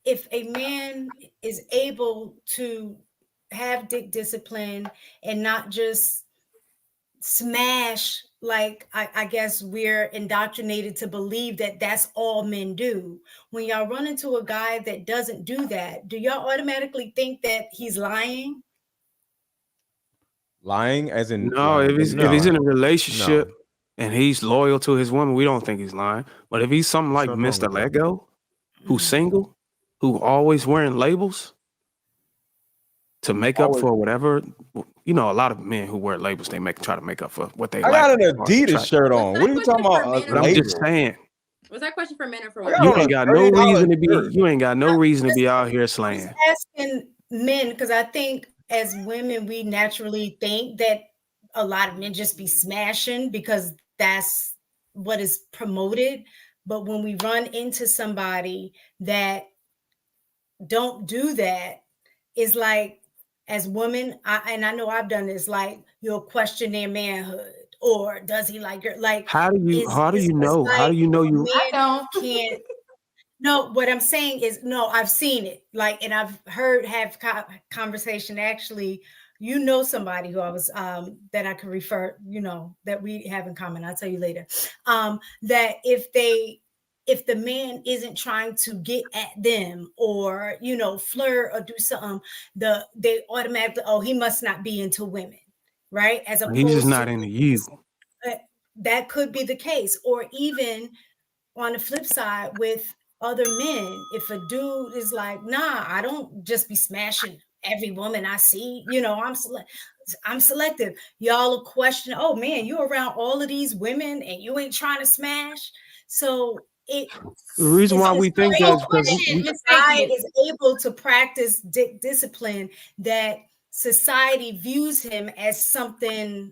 if a man is able to have dick discipline and not just smash, like I guess we're indoctrinated to believe that that's all men do. When y'all run into a guy that doesn't do that, do y'all automatically think that he's lying? Lying as in no, lying. if he's in a relationship and he's loyal to his woman, we don't think he's lying. But if he's something like Mr. Lego, who's single, who always wearing labels to make up for whatever, you know, a lot of men who wear labels, they try to make up for what they I like. got an Adidas shirt on. What are you talking about? But I'm just saying. Was that question for men or for women? You ain't got no reason to be. You ain't got no reason to be out here slaying. I'm asking men because I think as women we naturally think that a lot of men just be smashing because that's what is promoted. But when we run into somebody that don't do that, it's like as women, I know I've done this. Like you'll question their manhood, or does he like your like? How do you know? Like, how do you know you? I don't can't. No, what I'm saying is no. I've seen it. Like, and I've have conversation. Actually, you know somebody who I was that I could refer. You know that we have in common. I'll tell you later. That if the man isn't trying to get at them or, you know, flirt or do something, they automatically, oh, he must not be into women, right? As opposed he's just not into you. That could be the case. Or even on the flip side with other men, if a dude is like, nah, I don't just be smashing every woman I see, you know, I'm selective. Y'all will question, oh man, you're around all of these women and you ain't trying to smash. So the reason why we think that is because society is able to practice discipline that society views him as something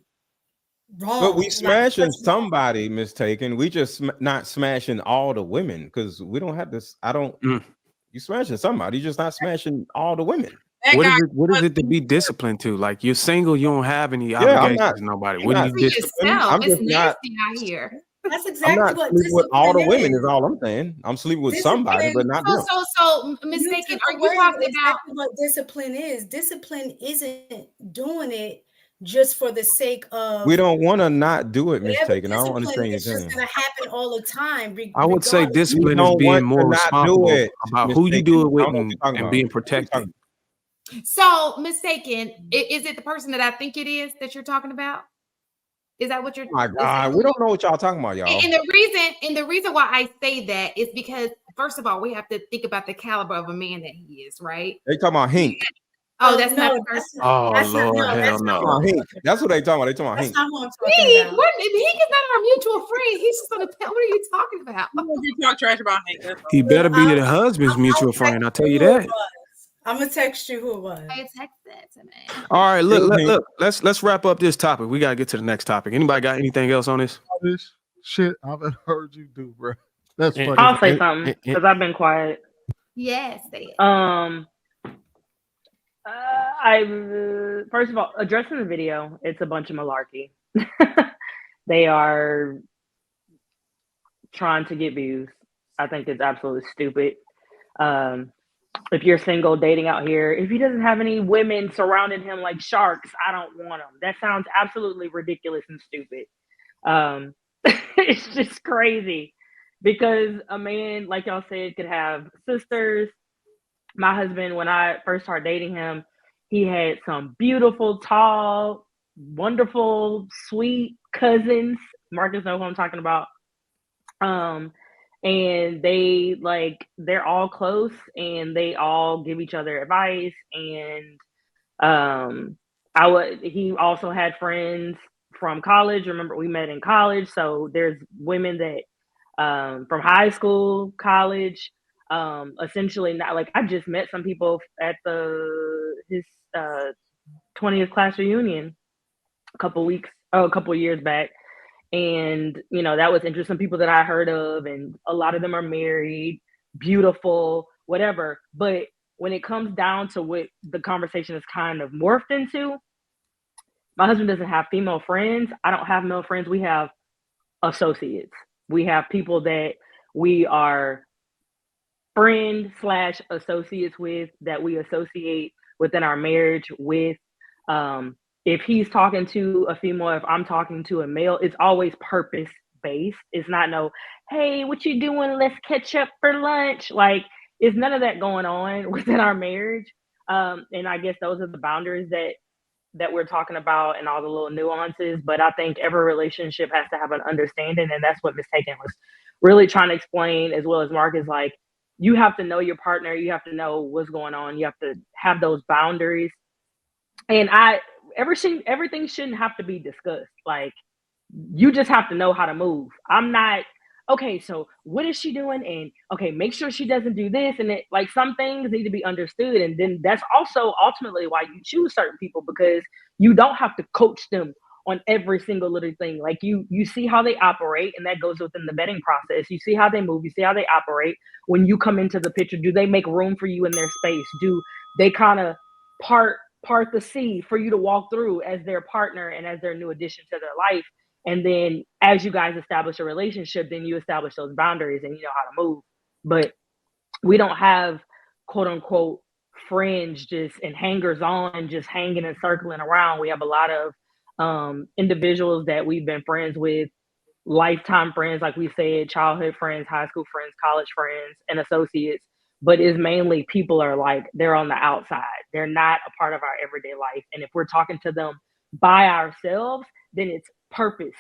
wrong. But we smashing somebody, mistaken. We just not smashing all the women because we don't have this. I don't. You smashing somebody, you're just not smashing all the women. What is it to be disciplined to? Like you're single, you don't have any obligations to nobody. What do you discipline? I'm just nasty out here. That's exactly I'm not what sleeping with all the women is all I'm saying. I'm sleeping with somebody, but not them. So mistaken. Are you talking about what discipline is? Discipline isn't doing it just for the sake of. We don't want to not do it, mistaken. I don't understand it's just going to happen all the time. I would say discipline is being more responsible about who you do it with and being protected. So mistaken. Is it the person that I think it is that you're talking about? Is that what you're? Oh my God, we don't know what y'all talking about, y'all. And the reason why I say that is because first of all, we have to think about the caliber of a man that he is, right? They talking about Hink. Oh, that's not the person. Oh Lord, hell no. Hink. That's what they talking about. They talking about Hink. That's not who I'm talking about. Hink is not our mutual friend. He's just gonna tell. What are you talking about? You talk trash about Hink. He better be the husband's mutual friend. I'll tell you that. I'm gonna text you who it was. I text that to me. All right, look. Let's wrap up this topic. We gotta get to the next topic. Anybody got anything else on this? All this shit I've heard you do, bro. That's funny. I'll say something because I've been quiet. Yes. I first of all, addressing the video, it's a bunch of malarkey. They are trying to get views. I think it's absolutely stupid. If you're single, dating out here, if he doesn't have any women surrounding him like sharks, I don't want him. That sounds absolutely ridiculous and stupid. It's just crazy because a man, like y'all said, could have sisters. My husband, when I first started dating him, he had some beautiful, tall, wonderful, sweet cousins. Marcus knows who I'm talking about. And they're all close and they all give each other advice. And he also had friends from college. Remember, we met in college. So there's women that from high school, college, essentially not like I just met some people at his 20th class reunion a couple years back. And, you know, that was interesting. People that I heard of, and a lot of them are married, beautiful, whatever. But when it comes down to what the conversation is kind of morphed into, my husband doesn't have female friends. I don't have male friends. We have associates. We have people that we are friend / associates with, that we associate within our marriage with. If he's talking to a female, if I'm talking to a male, it's always purpose based. It's not no, hey, what you doing? Let's catch up for lunch. Like, it's none of that going on within our marriage. And I guess those are the boundaries that we're talking about and all the little nuances. But I think every relationship has to have an understanding, and that's what Miss Taken was really trying to explain, as well as Mark, is like, you have to know your partner, you have to know what's going on, you have to have those boundaries. And everything shouldn't have to be discussed. Like, you just have to know how to move. I'm not, okay, so what is she doing? And okay, make sure she doesn't do this. And it, like, some things need to be understood. And then that's also ultimately why you choose certain people, because you don't have to coach them on every single little thing. Like, you see how they operate, and that goes within the vetting process. You see how they move, you see how they operate. When you come into the picture, do they make room for you in their space? Do they kind of part the sea for you to walk through as their partner and as their new addition to their life? And then as you guys establish a relationship, then you establish those boundaries and you know how to move. But we don't have, quote unquote, friends just and hangers on just hanging and circling around. We have a lot of individuals that we've been friends with, lifetime friends, like we said, childhood friends, high school friends, college friends, and associates. But it's mainly people are like, they're on the outside. They're not a part of our everyday life. And if we're talking to them by ourselves, then it's purpose.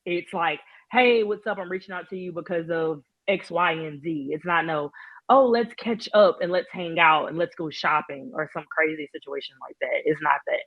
It's like, hey, what's up? I'm reaching out to you because of X, Y, and Z. It's not no, oh, let's catch up and let's hang out and let's go shopping or some crazy situation like that. It's not that.